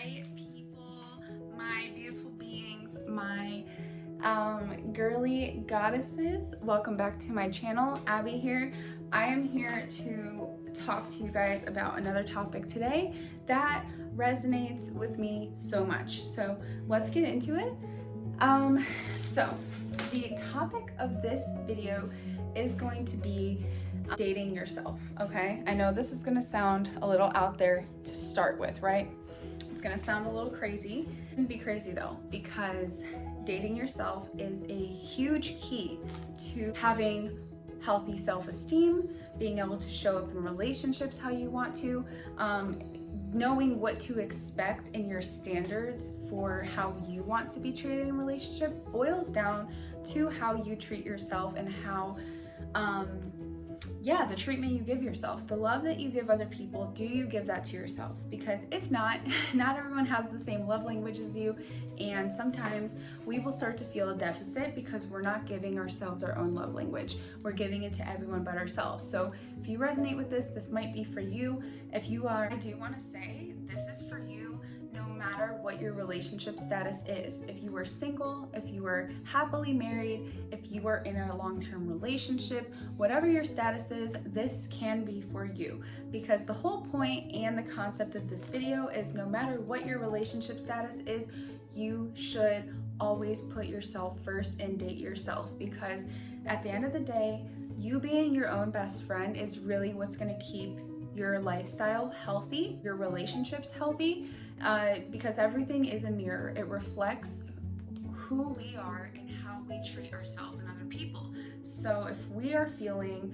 Hi people, my beautiful beings, my girly goddesses. Welcome back to my channel. Abby here. I am here to talk to you guys about another topic today that resonates with me so much. So let's get into it. So the topic of this video is going to be dating yourself, okay? I know this is gonna sound a little out there to start with, right? It's gonna sound a little crazy. It shouldn't be crazy though, because dating yourself is a huge key to having healthy self-esteem, being able to show up in relationships how you want to, knowing what to expect in your standards for how you want to be treated in a relationship boils down to how you treat yourself and how the treatment you give yourself, the love that you give other people, do you give that to yourself? Because if not, not everyone has the same love language as you, and sometimes we will start to feel a deficit because we're not giving ourselves our own love language. We're giving it to everyone but ourselves. So if you resonate with this might be for you. If you are, I do want to say this is for you no matter what your relationship status is. If you are single, if you are happily married, if you are in a long-term relationship, whatever your status is, this can be for you. Because the whole point and the concept of this video is no matter what your relationship status is, you should always put yourself first and date yourself. Because at the end of the day, you being your own best friend is really what's going to keep your lifestyle healthy, your relationships healthy, because everything is a mirror. It reflects who we are and how we treat ourselves and other people. So if we are feeling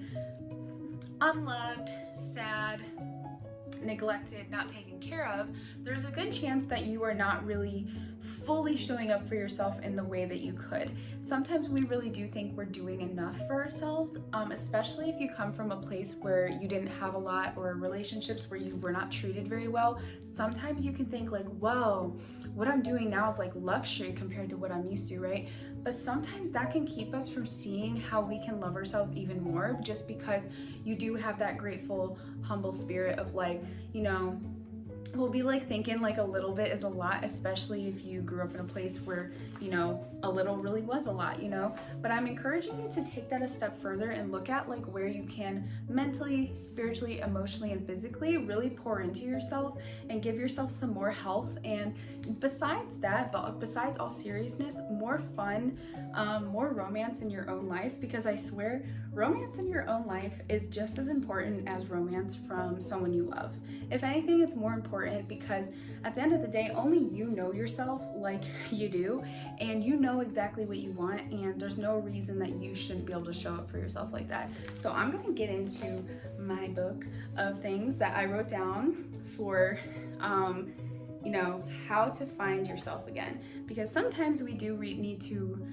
unloved, sad, neglected, not taken care of, there's a good chance that you are not really fully showing up for yourself in the way that you could. Sometimes we really do think we're doing enough for ourselves, especially if you come from a place where you didn't have a lot, or relationships where you were not treated very well. Sometimes you can think like, whoa, what I'm doing now is like luxury compared to what I'm used to, right? But sometimes that can keep us from seeing how we can love ourselves even more, just because you do have that grateful, humble spirit of like, you know, we'll be like thinking like a little bit is a lot, especially if you grew up in a place where, you know, a little really was a lot, you know. But I'm encouraging you to take that a step further and look at like where you can mentally, spiritually, emotionally, and physically really pour into yourself and give yourself some more health. And besides that, but besides all seriousness, more fun, more romance in your own life, because I swear romance in your own life is just as important as romance from someone you love. If anything, it's more important, because at the end of the day, only you know yourself like you do, and you know exactly what you want, and there's no reason that you shouldn't be able to show up for yourself like that. So I'm going to get into my book of things that I wrote down for you know, how to find yourself again, because sometimes we do need to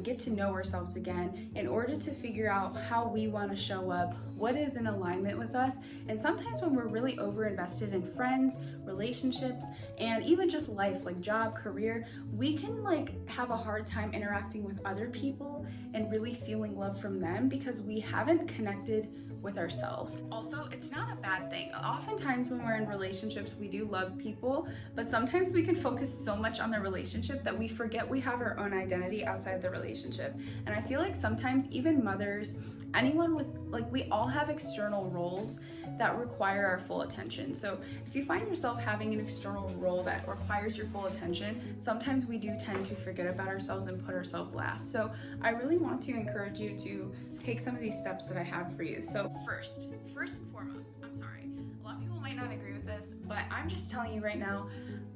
get to know ourselves again in order to figure out how we want to show up, what is in alignment with us. And sometimes when we're really over invested in friends, relationships, and even just life, like job, career, we can like have a hard time interacting with other people and really feeling love from them because we haven't connected with ourselves. Also, it's not a bad thing. Oftentimes when we're in relationships, we do love people, but sometimes we can focus so much on the relationship that we forget we have our own identity outside the relationship. And I feel like sometimes even mothers, anyone with, like, we all have external roles that require our full attention. So if you find yourself having an external role that requires your full attention, sometimes we do tend to forget about ourselves and put ourselves last. So I really want to encourage you to take some of these steps that I have for you. So first and foremost, I'm sorry, a lot of people might not agree with this, but I'm just telling you right now,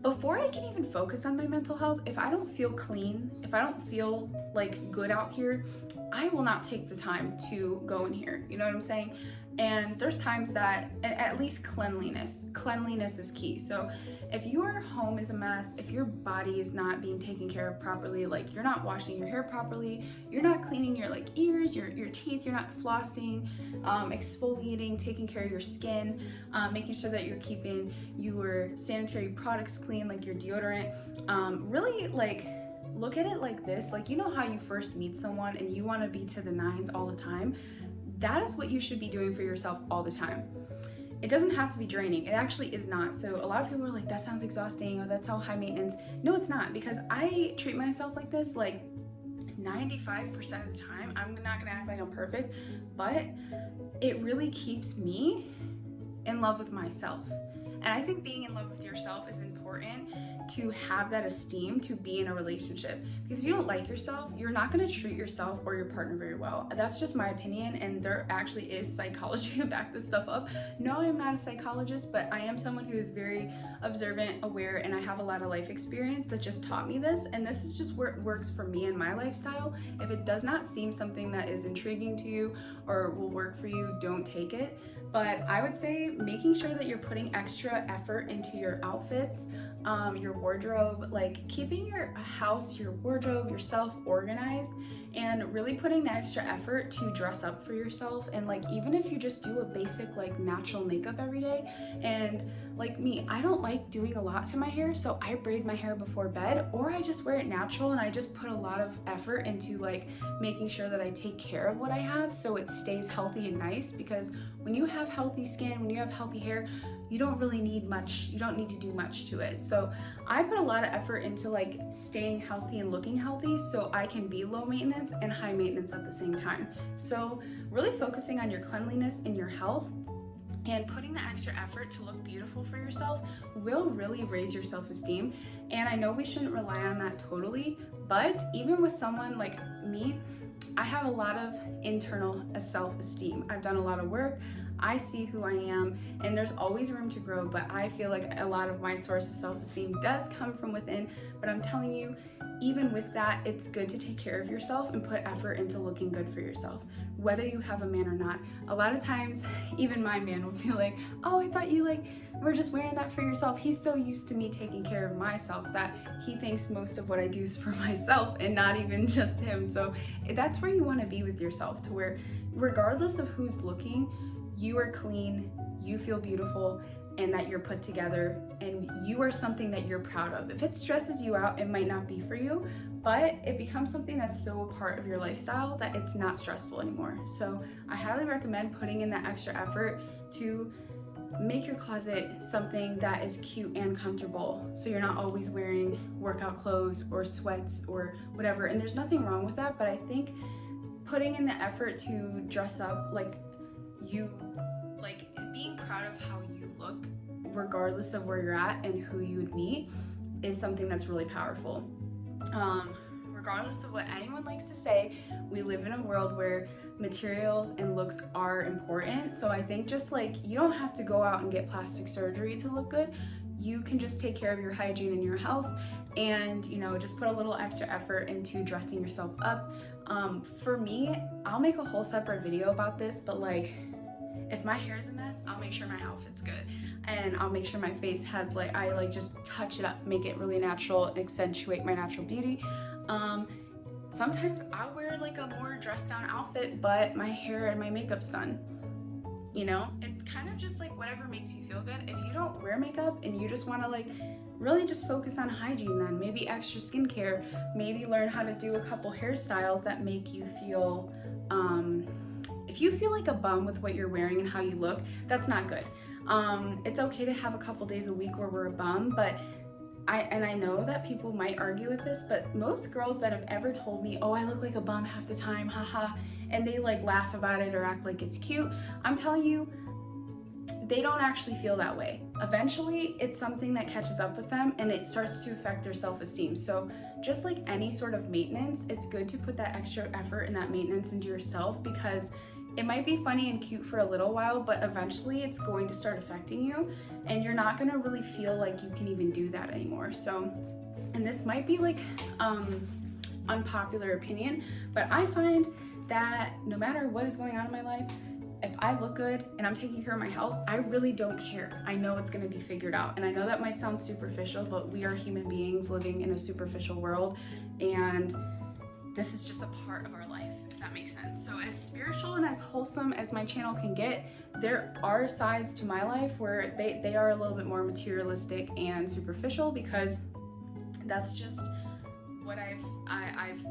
before I can even focus on my mental health, if I don't feel clean, if I don't feel like good out here, I will not take the time to go in here. You know what I'm saying? And there's times that, at least cleanliness is key. So if your home is a mess, if your body is not being taken care of properly, like you're not washing your hair properly, you're not cleaning your like ears, your teeth, you're not flossing, exfoliating, taking care of your skin, making sure that you're keeping your sanitary products clean, like your deodorant, really like look at it like this. Like, you know how you first meet someone and you want to be to the nines all the time? That is what you should be doing for yourself all the time. it doesn't have to be draining. It actually is not. So a lot of people are like, that sounds exhausting, or that's how high maintenance. No, it's not, because I treat myself like this, like 95% of the time. I'm not gonna act like I'm perfect, but it really keeps me in love with myself. And I think being in love with yourself is important to have that esteem to be in a relationship. Because if you don't like yourself, you're not going to treat yourself or your partner very well. That's just my opinion, and there actually is psychology to back this stuff up. No, I'm not a psychologist, but I am someone who is very observant, aware, and I have a lot of life experience that just taught me this, and this is just where it works for me and my lifestyle. If it does not seem something that is intriguing to you or will work for you, don't take it. But I would say making sure that you're putting extra effort into your outfits, your wardrobe, like keeping your house, your wardrobe, yourself organized, and really putting the extra effort to dress up for yourself. And like, even if you just do a basic like natural makeup every day, and like me, I don't like doing a lot to my hair, so I braid my hair before bed, or I just wear it natural, and I just put a lot of effort into like making sure that I take care of what I have so it stays healthy and nice. Because when you have healthy skin, when you have healthy hair, you don't really need much, you don't need to do much to it. So I put a lot of effort into like staying healthy and looking healthy so I can be low maintenance and high maintenance at the same time. So really focusing on your cleanliness and your health and putting the extra effort to look beautiful for yourself will really raise your self-esteem. And I know we shouldn't rely on that totally, but even with someone like me, I have a lot of internal self-esteem. I've done a lot of work. I see who I am, and there's always room to grow, but I feel like a lot of my source of self-esteem does come from within. But I'm telling you, even with that, it's good to take care of yourself and put effort into looking good for yourself, whether you have a man or not. A lot of times, even my man will be like, oh, I thought you like were just wearing that for yourself. He's so used to me taking care of myself that he thinks most of what I do is for myself and not even just him. So that's where you want to be with yourself, to where regardless of who's looking, you are clean, you feel beautiful, and that you're put together, and you are something that you're proud of. If it stresses you out, it might not be for you, but it becomes something that's so a part of your lifestyle that it's not stressful anymore. So I highly recommend putting in that extra effort to make your closet something that is cute and comfortable, so you're not always wearing workout clothes or sweats or whatever. And there's nothing wrong with that, but I think putting in the effort to dress up like you, like being proud of how you look regardless of where you're at and who you would meet, is something that's really powerful. Regardless of what anyone likes to say, we live in a world where materials and looks are important. So I think just like, you don't have to go out and get plastic surgery to look good. You can just take care of your hygiene and your health, and just put a little extra effort into dressing yourself up. For me, I'll make a whole separate video about this, but like, if my hair's a mess, I'll make sure my outfit's good, and I'll make sure my face has I just touch it up, make it really natural, accentuate my natural beauty. Sometimes I'll wear like a more dressed down outfit, but my hair and my makeup's done. It's kind of just like whatever makes you feel good. If you don't wear makeup and you just want to like really just focus on hygiene, then maybe extra skincare, maybe learn how to do a couple hairstyles that make you feel, if you feel like a bum with what you're wearing and how you look, that's not good. It's okay to have a couple days a week where we're a bum, but I know that people might argue with this, but most girls that have ever told me, oh, I look like a bum half the time, haha, and they like laugh about it or act like it's cute, I'm telling you, they don't actually feel that way. Eventually, it's something that catches up with them and it starts to affect their self-esteem. So just like any sort of maintenance, it's good to put that extra effort and that maintenance into yourself, because it might be funny and cute for a little while, but eventually it's going to start affecting you, and you're not going to really feel like you can even do that anymore. So, and this might be like unpopular opinion, but I find that no matter what is going on in my life, if I look good and I'm taking care of my health, I really don't care. I know it's going to be figured out. And I know that might sound superficial, but we are human beings living in a superficial world, and this is just a part of our life, if that makes sense. So as spiritual and as wholesome as my channel can get, there are sides to my life where they are a little bit more materialistic and superficial, because that's just what I've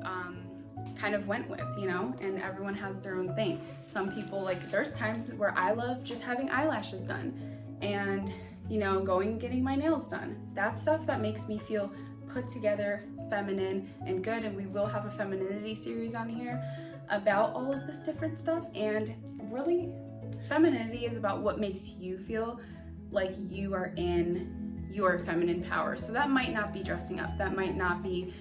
kind of went with, you know, and everyone has their own thing. Some people, like, there's times where I love just having eyelashes done and, you know, going and getting my nails done. That's stuff that makes me feel put together, feminine, and good. And we will have a femininity series on here about all of this different stuff. And really, femininity is about what makes you feel like you are in your feminine power. So that might not be dressing up, that might not be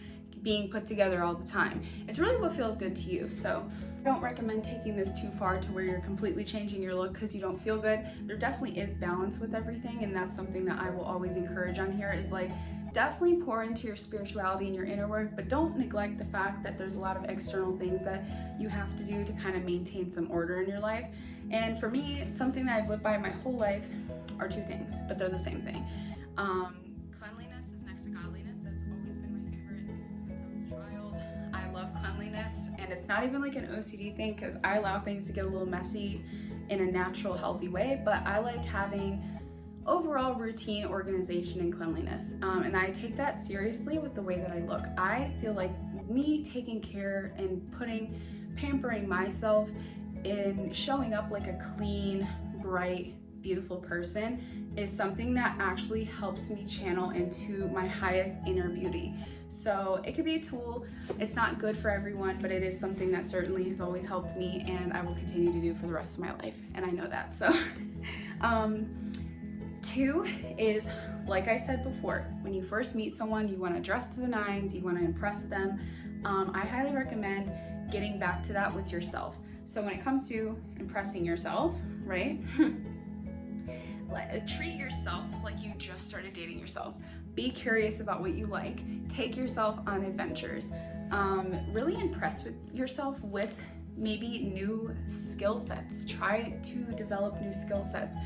being put together all the time. It's really what feels good to you. So I don't recommend taking this too far to where you're completely changing your look because you don't feel good. There definitely is balance with everything, and that's something that I will always encourage on here is like, definitely pour into your spirituality and your inner work, but don't neglect the fact that there's a lot of external things that you have to do to kind of maintain some order in your life. And for me, something that I've lived by my whole life are two things, but they're the same thing. Cleanliness is next to godliness. That's always been my favorite since I was a child. I love cleanliness, and it's not even like an OCD thing because I allow things to get a little messy in a natural, healthy way, but I like having overall routine, organization, and cleanliness. And I take that seriously with the way that I look. I feel like me taking care and pampering myself in showing up like a clean, bright, beautiful person is something that actually helps me channel into my highest inner beauty. So it could be a tool. It's not good for everyone, but it is something that certainly has always helped me and I will continue to do for the rest of my life. And I know that. So two is, like I said before, when you first meet someone, you want to dress to the nines, you want to impress them. I highly recommend getting back to that with yourself. So when it comes to impressing yourself, right? Treat yourself like you just started dating yourself. Be curious about what you like. Take yourself on adventures. Really impress with yourself with maybe new skill sets. Try to develop new skill sets.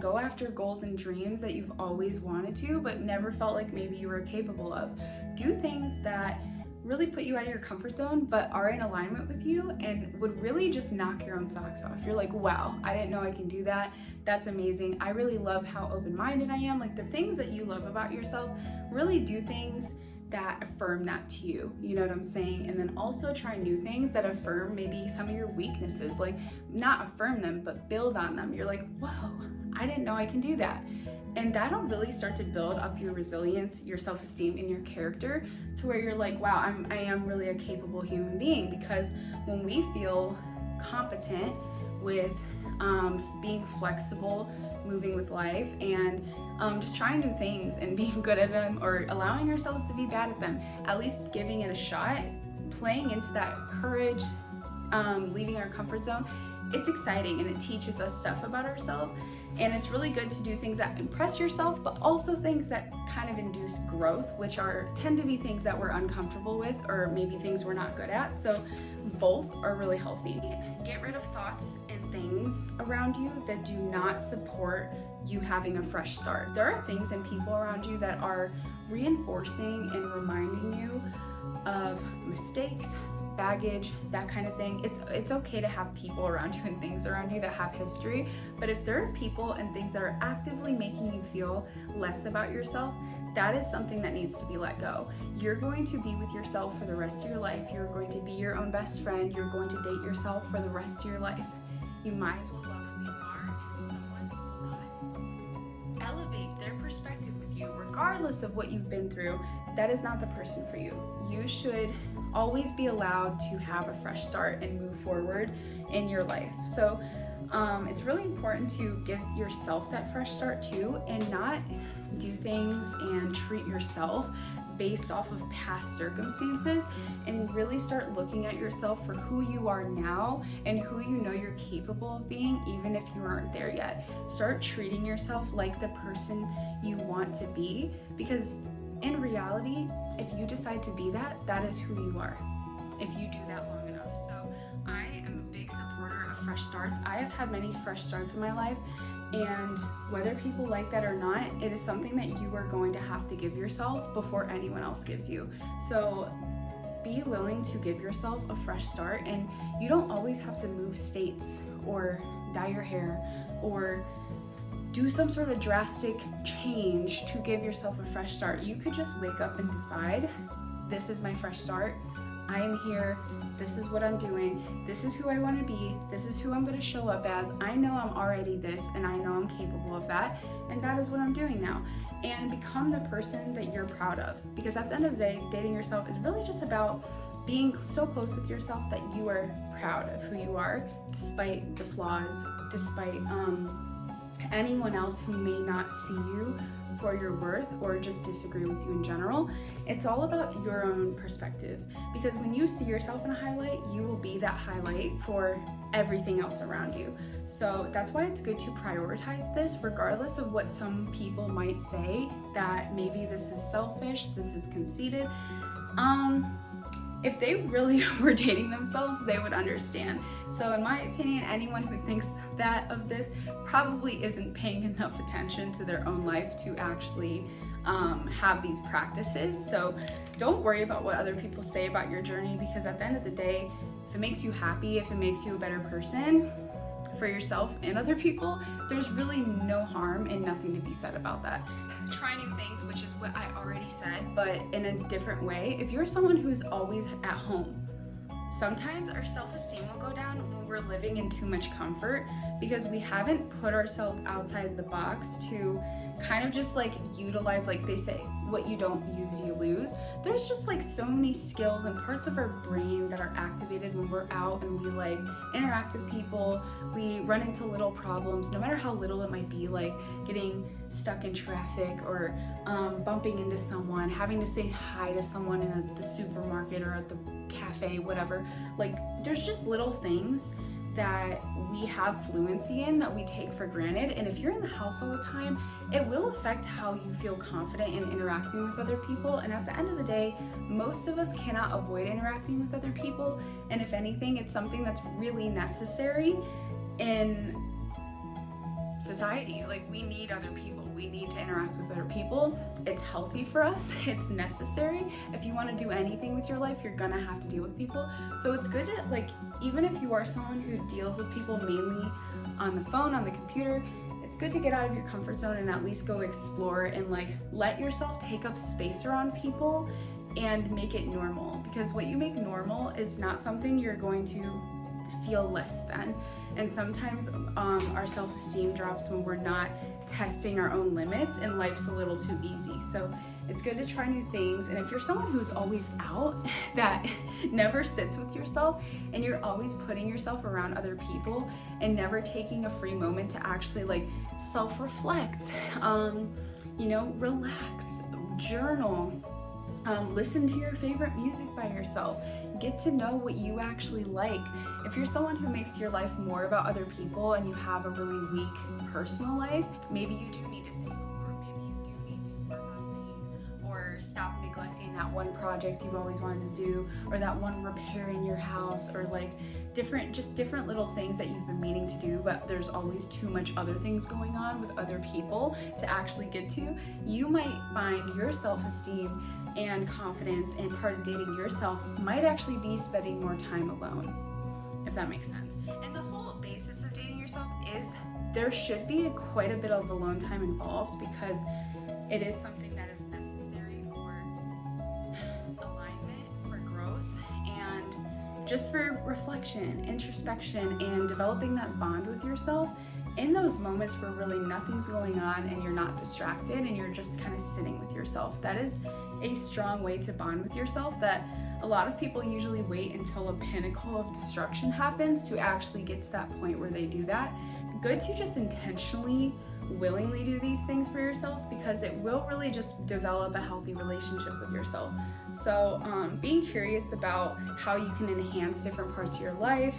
Go after goals and dreams that you've always wanted to, but never felt like maybe you were capable of. Do things that really put you out of your comfort zone, but are in alignment with you and would really just knock your own socks off. You're like, wow, I didn't know I can do that. That's amazing. I really love how open-minded I am. Like the things that you love about yourself, really do things that affirm that to you. You know what I'm saying? And then also try new things that affirm maybe some of your weaknesses, like not affirm them, but build on them. You're like, whoa, I didn't know I can do that. And that'll really start to build up your resilience, your self-esteem, and your character to where you're like, wow, I am really a capable human being. Because when we feel competent with being flexible, moving with life, and just trying new things and being good at them or allowing ourselves to be bad at them, at least giving it a shot, playing into that courage, leaving our comfort zone, it's exciting and it teaches us stuff about ourselves. And it's really good to do things that impress yourself, but also things that kind of induce growth, which tend to be things that we're uncomfortable with or maybe things we're not good at. So both are really healthy. Get rid of thoughts and things around you that do not support you having a fresh start. There are things and people around you that are reinforcing and reminding you of mistakes, baggage, that kind of thing. It's okay to have people around you and things around you that have history, but if there are people and things that are actively making you feel less about yourself, that is something that needs to be let go. You're going to be with yourself for the rest of your life. You're going to be your own best friend. You're going to date yourself for the rest of your life. You might as well love who you are, and if someone will not elevate their perspective with you, regardless of what you've been through, that is not the person for you. You should always be allowed to have a fresh start and move forward in your life. So it's really important to give yourself that fresh start too, and not do things and treat yourself based off of past circumstances, and really start looking at yourself for who you are now and who you know you're capable of being, even if you aren't there yet. Start treating yourself like the person you want to be, because in reality, if you decide to be that, that is who you are, if you do that long enough. So I am a big supporter of fresh starts. I have had many fresh starts in my life, and whether people like that or not, it is something that you are going to have to give yourself before anyone else gives you. So be willing to give yourself a fresh start, and you don't always have to move states or dye your hair or do some sort of drastic change to give yourself a fresh start. You could just wake up and decide, this is my fresh start. I am here, this is what I'm doing, this is who I want to be, this is who I'm going to show up as, I know I'm already this and I know I'm capable of that, and that is what I'm doing now. And become the person that you're proud of, because at the end of the day, dating yourself is really just about being so close with yourself that you are proud of who you are, despite the flaws, despite anyone else who may not see you for your worth or just disagree with you in general. It's all about your own perspective, because when you see yourself in a highlight, you will be that highlight for everything else around you. So that's why it's good to prioritize this, regardless of what some people might say, that maybe this is selfish, this is conceited. If they really were dating themselves, they would understand. So in my opinion, anyone who thinks that of this probably isn't paying enough attention to their own life to actually have these practices. So don't worry about what other people say about your journey, because at the end of the day, if it makes you happy, if it makes you a better person for yourself and other people, there's really no harm and nothing to be said about that. Try new things, which is what I already said, but in a different way. If you're someone who's always at home, sometimes our self-esteem will go down when we're living in too much comfort, because we haven't put ourselves outside the box to kind of just like utilize, like they say, what you don't use, you lose. There's just like so many skills and parts of our brain that are activated when we're out and we like interact with people. We run into little problems, no matter how little it might be, like getting stuck in traffic or bumping into someone, having to say hi to someone in the supermarket or at the cafe, whatever. Like there's just little things that we have fluency in that we take for granted, and if you're in the house all the time, it will affect how you feel confident in interacting with other people. And at the end of the day, most of us cannot avoid interacting with other people, and if anything, it's something that's really necessary in society. Like we need other people, we need to interact with other people. It's healthy for us, it's necessary. If you want to do anything with your life, you're gonna have to deal with people. So it's good to, like, even if you are someone who deals with people mainly on the phone, on the computer, it's good to get out of your comfort zone and at least go explore and like let yourself take up space around people and make it normal, because what you make normal is not something you're going to feel less than. And sometimes our self-esteem drops when we're not testing our own limits and life's a little too easy. So it's good to try new things. And if you're someone who's always out, that never sits with yourself, and you're always putting yourself around other people and never taking a free moment to actually like self-reflect, relax, journal, listen to your favorite music by yourself, get to know what you actually like. If you're someone who makes your life more about other people and you have a really weak personal life, maybe you do need to stay home, or maybe you do need to work on things, or stop neglecting that one project you've always wanted to do, or that one repair in your house, or like different little things that you've been meaning to do, but there's always too much other things going on with other people to actually get to. You might find your self-esteem and confidence and part of dating yourself might actually be spending more time alone, if that makes sense. And the whole basis of dating yourself is there should be quite a bit of alone time involved, because it is something that is necessary for alignment, for growth, and just for reflection, introspection, and developing that bond with yourself in those moments where really nothing's going on and you're not distracted and you're just kind of sitting with yourself. That is a strong way to bond with yourself that a lot of people usually wait until a pinnacle of destruction happens to actually get to that point where they do that. It's good to just intentionally, willingly do these things for yourself, because it will really just develop a healthy relationship with yourself. So being curious about how you can enhance different parts of your life,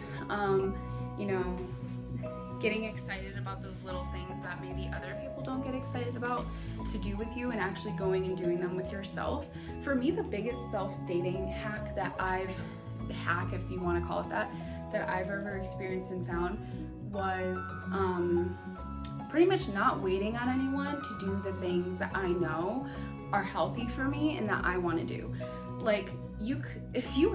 getting excited about those little things that maybe other people don't get excited about to do with you, and actually going and doing them with yourself. For me, the biggest self-dating hack if you want to call it that I've ever experienced and found was pretty much not waiting on anyone to do the things that I know are healthy for me and that I want to do. Like if you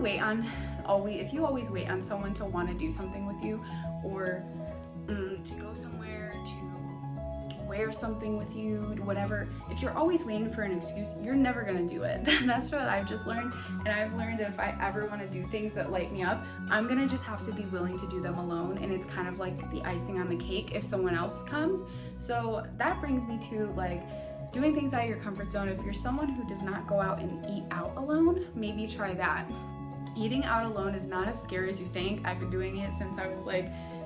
always wait on someone to want to do something with you, or to go somewhere, to wear something with you, whatever. If you're always waiting for an excuse, you're never gonna do it. That's what I've just learned. And I've learned that if I ever wanna do things that light me up, I'm gonna just have to be willing to do them alone. And it's kind of like the icing on the cake if someone else comes. So that brings me to like doing things out of your comfort zone. If you're someone who does not go out and eat out alone, maybe try that. Eating out alone is not as scary as you think. I've been doing it since I was like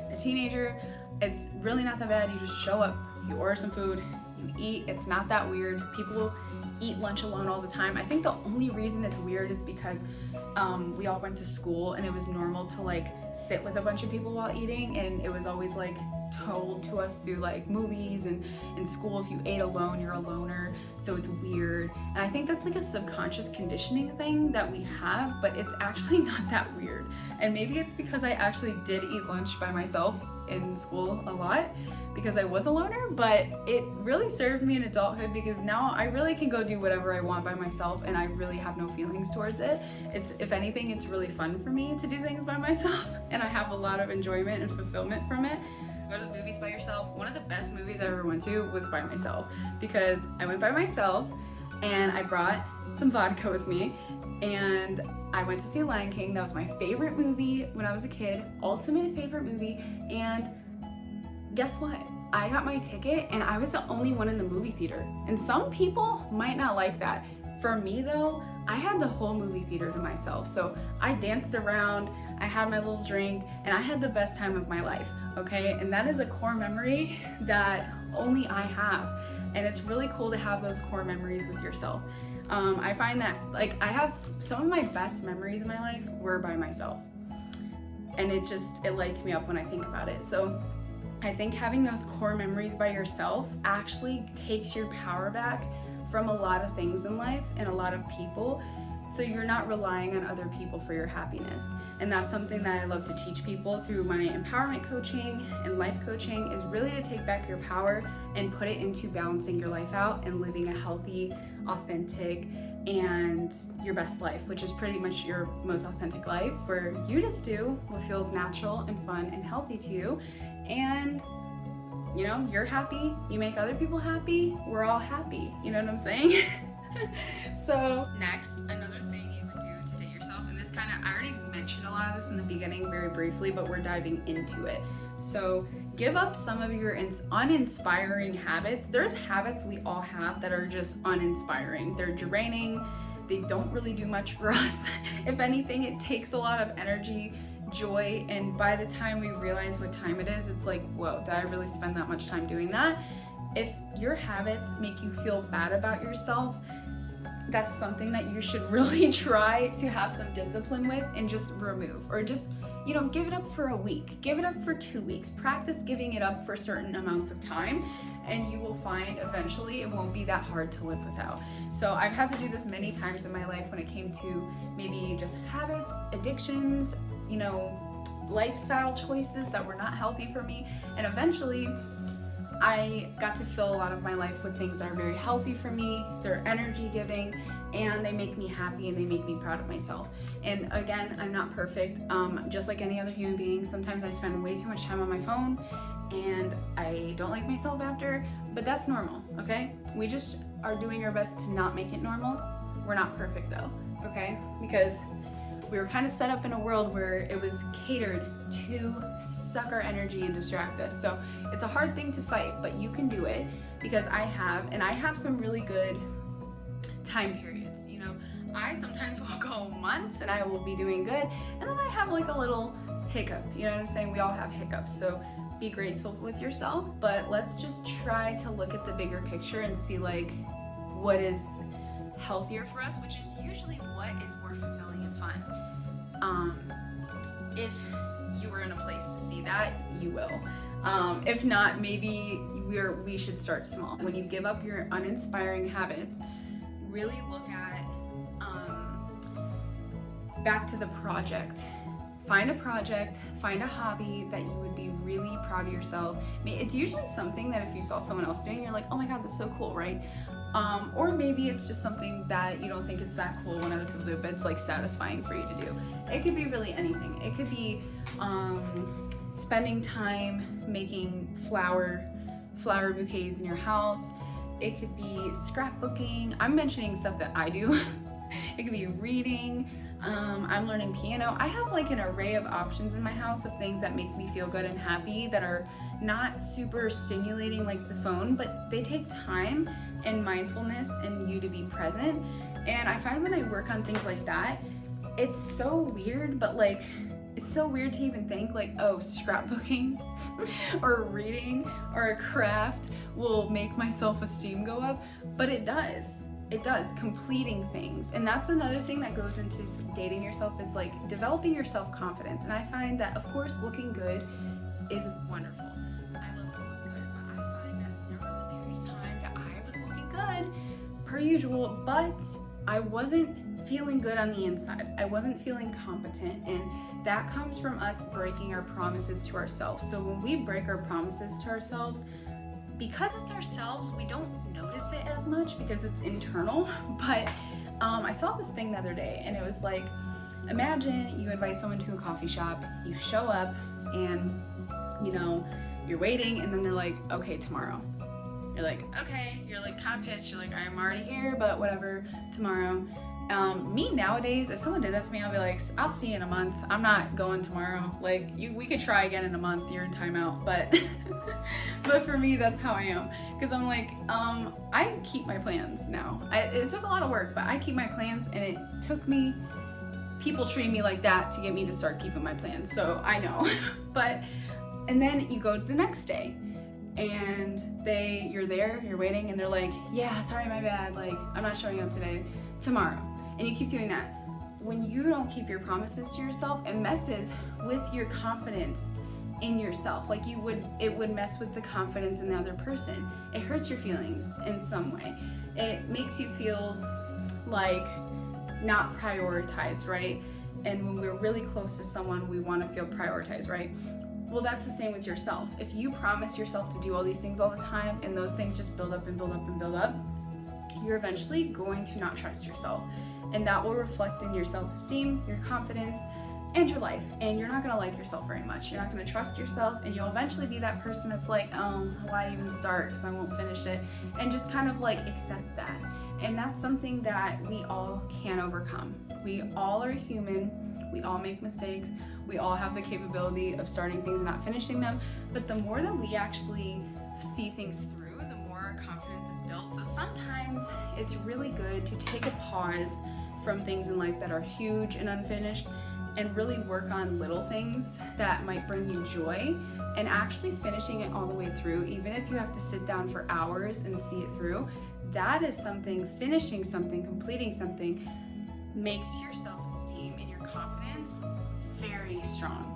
a teenager. It's really not that bad. You just show up, you order some food, you eat. It's not that weird. People eat lunch alone all the time. I think the only reason it's weird is because we all went to school and it was normal to like sit with a bunch of people while eating, and it was always like told to us through like movies and in school, if you ate alone, you're a loner, so it's weird. And I think that's like a subconscious conditioning thing that we have, but it's actually not that weird. And maybe it's because I actually did eat lunch by myself in school a lot because I was a loner, but it really served me in adulthood because now I really can go do whatever I want by myself and I really have no feelings towards it. It's, if anything, it's really fun for me to do things by myself and I have a lot of enjoyment and fulfillment from it. Go to the movies by yourself. One of the best movies I ever went to was by myself because I went by myself and I brought some vodka with me and I went to see Lion King. That was my favorite movie when I was a kid, ultimate favorite movie. And guess what? I got my ticket and I was the only one in the movie theater. And some people might not like that. For me though, I had the whole movie theater to myself. So I danced around, I had my little drink, and I had the best time of my life, okay? And that is a core memory that only I have. And it's really cool to have those core memories with yourself. I find that like I have some of my best memories in my life were by myself. And it lights me up when I think about it. So I think having those core memories by yourself actually takes your power back from a lot of things in life and a lot of people. So you're not relying on other people for your happiness. And that's something that I love to teach people through my empowerment coaching and life coaching, is really to take back your power and put it into balancing your life out and living a healthy, authentic, and your best life, which is pretty much your most authentic life, where you just do what feels natural and fun and healthy to you. And you know, you're happy, you make other people happy, we're all happy. You know what I'm saying? So next, another thing you would do to date yourself, and this kind of, I already mentioned a lot of this in the beginning very briefly, but we're diving into it. So give up some of your uninspiring habits. There's habits we all have that are just uninspiring. They're draining. They don't really do much for us. If anything, it takes a lot of energy, joy, and by the time we realize what time it is, it's like, whoa, did I really spend that much time doing that? If your habits make you feel bad about yourself, that's something that you should really try to have some discipline with and just remove, or just, you know, give it up for a week, give it up for 2 weeks, practice giving it up for certain amounts of time, and you will find eventually it won't be that hard to live without. So I've had to do this many times in my life when it came to maybe just habits, addictions, you know, lifestyle choices that were not healthy for me, and eventually I got to fill a lot of my life with things that are very healthy for me. They're energy giving and they make me happy and they make me proud of myself. And again, I'm not perfect. Just like any other human being, sometimes I spend way too much time on my phone and I don't like myself after, but that's normal, okay? We just are doing our best to not make it normal. We're not perfect though, okay? Because we were kind of set up in a world where it was catered to suck our energy and distract us. So it's a hard thing to fight, but you can do it, because I have some really good time periods. You know, I sometimes will go months and I will be doing good, and then I have like a little hiccup. You know what I'm saying? We all have hiccups. So be graceful with yourself, but let's just try to look at the bigger picture and see like what is healthier for us, which is usually what is more fulfilling and fun. If you were in a place to see that, you will. If not, maybe we should start small. When you give up your uninspiring habits, really look at back to the project. Find a project, find a hobby that you would be really proud of yourself. I mean, it's usually something that if you saw someone else doing, you're like, oh my God, that's so cool, right? Or maybe it's just something that you don't think it's that cool when other people do it, but it's like satisfying for you to do. It could be really anything. It could be spending time making flower flower bouquets in your house. It could be scrapbooking. I'm mentioning stuff that I do. It could be reading. I'm learning piano. I have like an array of options in my house of things that make me feel good and happy, that are not super stimulating like the phone, but they take time and mindfulness and you to be present. And I find when I work on things like that, it's so weird, but like, it's so weird to even think like, oh, scrapbooking or reading or a craft will make my self-esteem go up, but it does. It does, completing things. And that's another thing that goes into dating yourself, is like developing your self-confidence. And I find that, of course, looking good is wonderful. I love to look good, but I find that there was a period of time that I was looking good, per usual, but I wasn't feeling good on the inside. I wasn't feeling competent, and that comes from us breaking our promises to ourselves. So when we break our promises to ourselves, because it's ourselves, we don't notice it as much because it's internal. But I saw this thing the other day, and it was like, imagine you invite someone to a coffee shop, you show up, and you know, you're waiting, and then they're like, okay, tomorrow. You're like, okay, you're like kind of pissed, you're like, I'm already here, but whatever, tomorrow. Me nowadays, if someone did that to me, I'll be like, I'll see you in a month. I'm not going tomorrow. Like, we could try again in a month. You're in timeout. But but for me, that's how I am. Because I'm like, I keep my plans now. It took a lot of work, but I keep my plans, and it took me, people treat me like that to get me to start keeping my plans. So I know. And then you go the next day, and you're there, you're waiting, and they're like, yeah, sorry, my bad. Like, I'm not showing up today, tomorrow. And you keep doing that. When you don't keep your promises to yourself, it messes with your confidence in yourself. Like it would mess with the confidence in the other person. It hurts your feelings in some way. It makes you feel like not prioritized, right? And when we're really close to someone, we want to feel prioritized, right? Well, that's the same with yourself. If you promise yourself to do all these things all the time, and those things just build up and build up and build up, you're eventually going to not trust yourself. And that will reflect in your self-esteem, your confidence, and your life. And you're not gonna like yourself very much. You're not gonna trust yourself, and you'll eventually be that person that's like, oh, why even start? Because I won't finish it. And just kind of like accept that. And that's something that we all can overcome. We all are human. We all make mistakes. We all have the capability of starting things and not finishing them. But the more that we actually see things through, the more our confidence is built. So sometimes it's really good to take a pause from things in life that are huge and unfinished, and really work on little things that might bring you joy, and actually finishing it all the way through, even if you have to sit down for hours and see it through. That is something, finishing something, completing something, makes your self-esteem and your confidence very strong.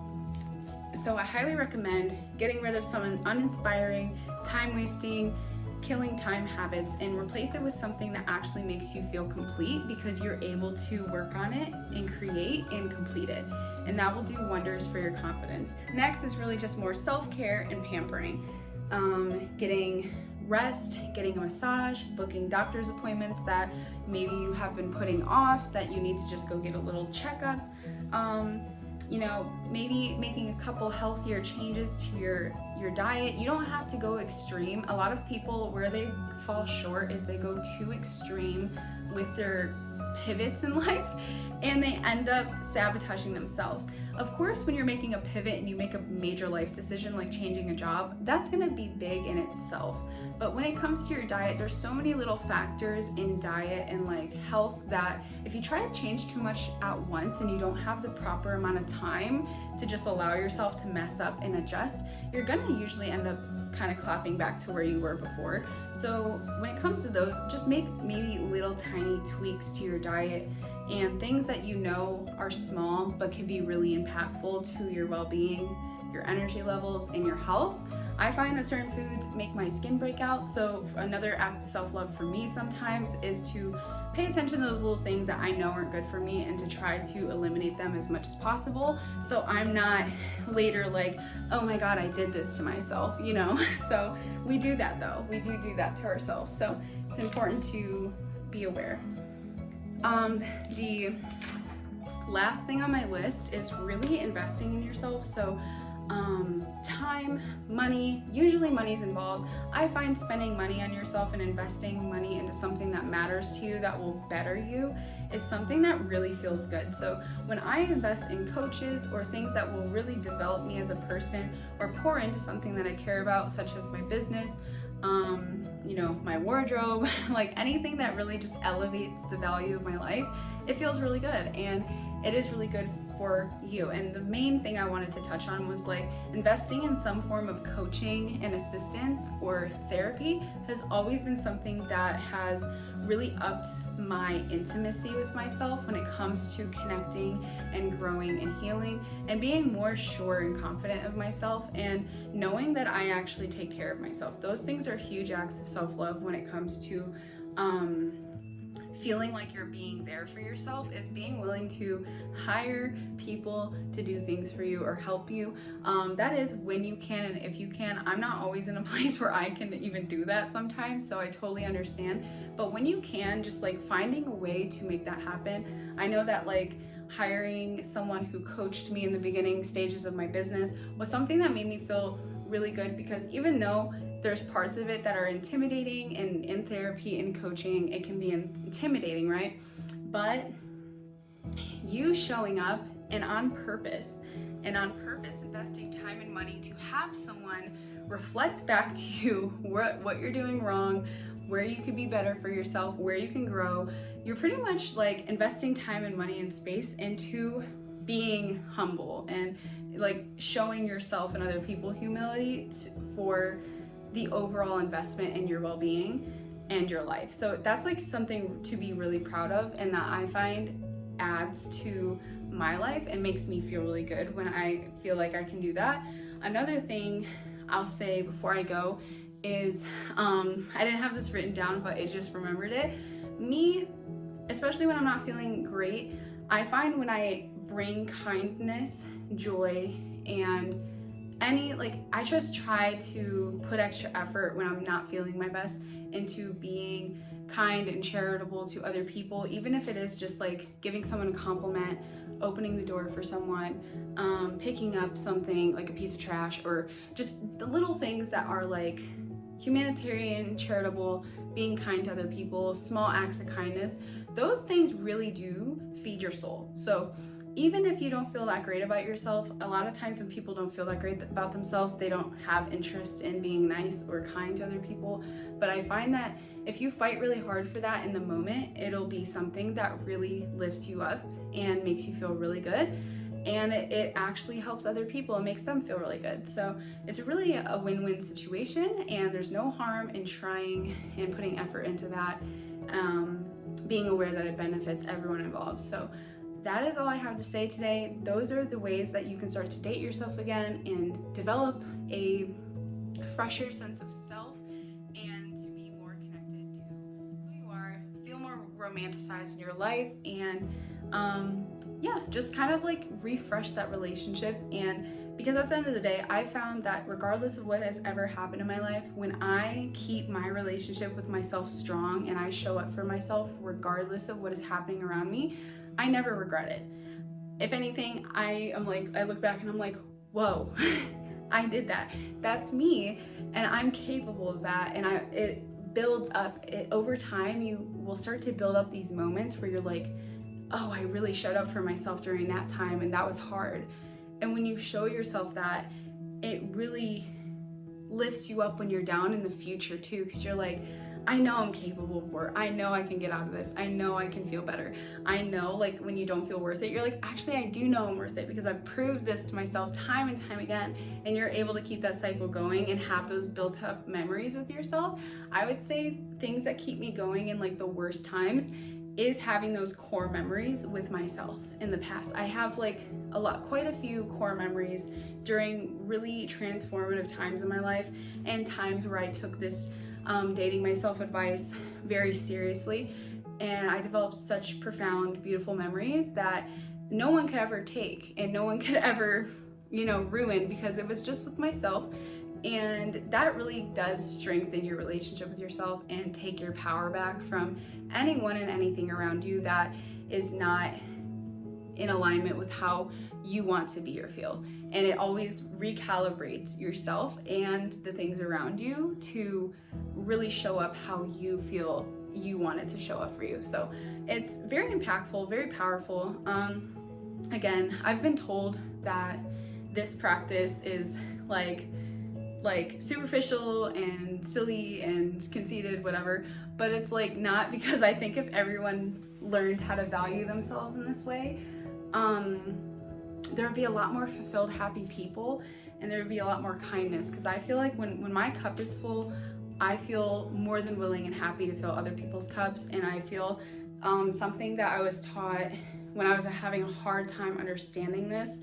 So I highly recommend getting rid of some uninspiring, time-wasting, killing time habits, and replace it with something that actually makes you feel complete, because you're able to work on it and create and complete it. And that will do wonders for your confidence. Next is really just more self-care and pampering. Getting rest, getting a massage, booking doctor's appointments that maybe you have been putting off, that you need to just go get a little checkup. Maybe making a couple healthier changes to your diet. You don't have to go extreme. A lot of people, where they fall short is they go too extreme with their pivots in life, and they end up sabotaging themselves. Of course, when you're making a pivot and you make a major life decision like changing a job, that's gonna be big in itself. But when it comes to your diet, there's so many little factors in diet and like health that if you try to change too much at once and you don't have the proper amount of time to just allow yourself to mess up and adjust, you're gonna usually end up kind of clapping back to where you were before. So when it comes to those, just make maybe little tiny tweaks to your diet and things that you know are small but can be really impactful to your well-being, your energy levels, and your health. I find that certain foods make my skin break out, so another act of self-love for me sometimes is to pay attention to those little things that I know aren't good for me and to try to eliminate them as much as possible, so I'm not later like, oh my god, I did this to myself, So we do that though. We do that to ourselves, so it's important to be aware. The last thing on my list is really investing in yourself. So time, money. Usually money's involved. I find spending money on yourself and investing money into something that matters to you, that will better you, is something that really feels good. So when I invest in coaches or things that will really develop me as a person, or pour into something that I care about, such as my business, my wardrobe, like anything that really just elevates the value of my life, it feels really good, and it is really good for you. And the main thing I wanted to touch on was like investing in some form of coaching and assistance or therapy has always been something that has really upped my intimacy with myself when it comes to connecting and growing and healing and being more sure and confident of myself and knowing that I actually take care of myself. Those things are huge acts of self-love when it comes to feeling like you're being there for yourself, is being willing to hire people to do things for you or help you. That is when you can and if you can. I'm not always in a place where I can even do that sometimes, so I totally understand. But when you can, just like finding a way to make that happen. I know that like hiring someone who coached me in the beginning stages of my business was something that made me feel really good, because even though there's parts of it that are intimidating, and in therapy and coaching it can be intimidating, right? But you showing up and on purpose investing time and money to have someone reflect back to you what you're doing wrong, where you could be better for yourself, where you can grow. You're pretty much like investing time and money and space into being humble and like showing yourself and other people humility for the overall investment in your well-being and your life. So that's like something to be really proud of, and that I find adds to my life and makes me feel really good when I feel like I can do that. Another thing I'll say before I go is, I didn't have this written down, but I just remembered it. Me, especially when I'm not feeling great, I find when I bring kindness, joy, and I just try to put extra effort when I'm not feeling my best into being kind and charitable to other people, even if it is just like giving someone a compliment, opening the door for someone, picking up something like a piece of trash, or just the little things that are like humanitarian, charitable, being kind to other people, small acts of kindness. Those things really do feed your soul. So even if you don't feel that great about yourself, a lot of times when people don't feel that great about themselves, they don't have interest in being nice or kind to other people. But I find that if you fight really hard for that in the moment, it'll be something that really lifts you up and makes you feel really good. And it actually helps other people and makes them feel really good. So it's really a win-win situation, and there's no harm in trying and putting effort into that, being aware that it benefits everyone involved. So that is all I have to say today. Those are the ways that you can start to date yourself again and develop a fresher sense of self, and to be more connected to who you are, feel more romanticized in your life, and just kind of like refresh that relationship. And because at the end of the day, I found that regardless of what has ever happened in my life, when I keep my relationship with myself strong and I show up for myself regardless of what is happening around me, I never regret it. If anything, I look back and I'm like, whoa, I did that. That's me, and I'm capable of that. And it builds up. Over time, you will start to build up these moments where you're like, oh, I really showed up for myself during that time, and that was hard. And when you show yourself that, it really lifts you up when you're down in the future too, because you're like, I know I'm capable of more. I know I can get out of this. I know I can feel better. I know, like when you don't feel worth it, you're like, actually I do know I'm worth it because I've proved this to myself time and time again. And you're able to keep that cycle going and have those built up memories with yourself. I would say things that keep me going in like the worst times is having those core memories with myself in the past. I have like quite a few core memories during really transformative times in my life, and times where I took this dating myself advice very seriously, and I developed such profound, beautiful memories that no one could ever take and no one could ever, ruin, because it was just with myself. And that really does strengthen your relationship with yourself and take your power back from anyone and anything around you that is not in alignment with how you want to be or feel. And it always recalibrates yourself and the things around you to really show up how you feel you want it to show up for you. So it's very impactful, very powerful. Again, I've been told that this practice is like superficial and silly and conceited, whatever, but it's like not, because I think if everyone learned how to value themselves in this way, there would be a lot more fulfilled, happy people, and there would be a lot more kindness. Because I feel like when my cup is full, I feel more than willing and happy to fill other people's cups. And I feel something that I was taught when I was having a hard time understanding this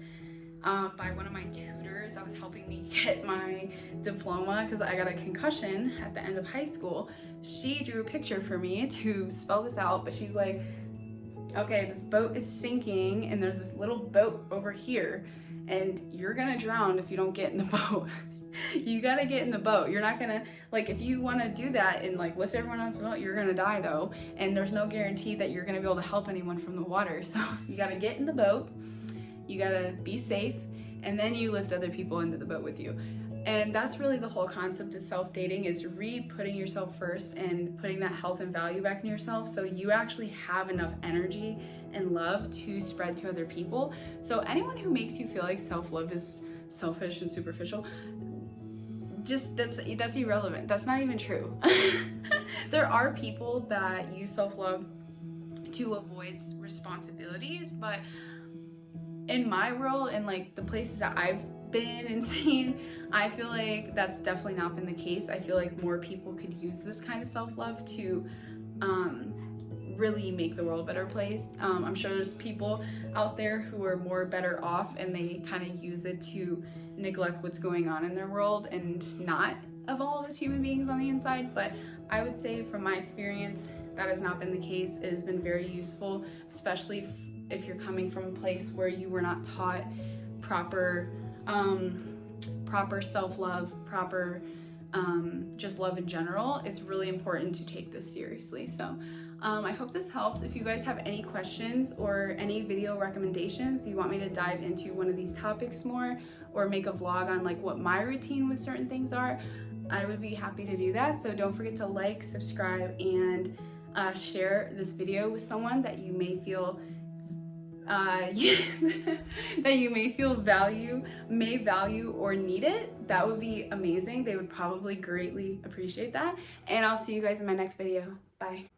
by one of my tutors that was helping me get my diploma, because I got a concussion at the end of high school. She drew a picture for me to spell this out, but she's like, okay, this boat is sinking and there's this little boat over here and you're gonna drown if you don't get in the boat. You gotta get in the boat. You're not gonna, like, if you wanna do that and like lift everyone up the boat, you're gonna die though, and there's no guarantee that you're gonna be able to help anyone from the water. So you gotta get in the boat, you gotta be safe, and then you lift other people into the boat with you. And that's really the whole concept of self-dating, is putting yourself first and putting that health and value back in yourself, so you actually have enough energy and love to spread to other people. So anyone who makes you feel like self-love is selfish and superficial, just that's irrelevant. That's not even true. There are people that use self-love to avoid responsibilities, but in my world and like the places that I've been and seen, I feel like that's definitely not been the case. I feel like more people could use this kind of self-love to really make the world a better place. I'm sure there's people out there who are more better off and they kind of use it to neglect what's going on in their world and not evolve as human beings on the inside. But I would say from my experience, that has not been the case. It has been very useful, especially if you're coming from a place where you were not taught proper self-love, proper just love in general. It's really important to take this seriously. So I hope this helps. If you guys have any questions or any video recommendations, you want me to dive into one of these topics more, or make a vlog on like what my routine with certain things are, I would be happy to do that. So don't forget to like, subscribe, and share this video with someone that you may feel that you may feel value or need it. That would be amazing. They would probably greatly appreciate that. And I'll see you guys in my next video. Bye.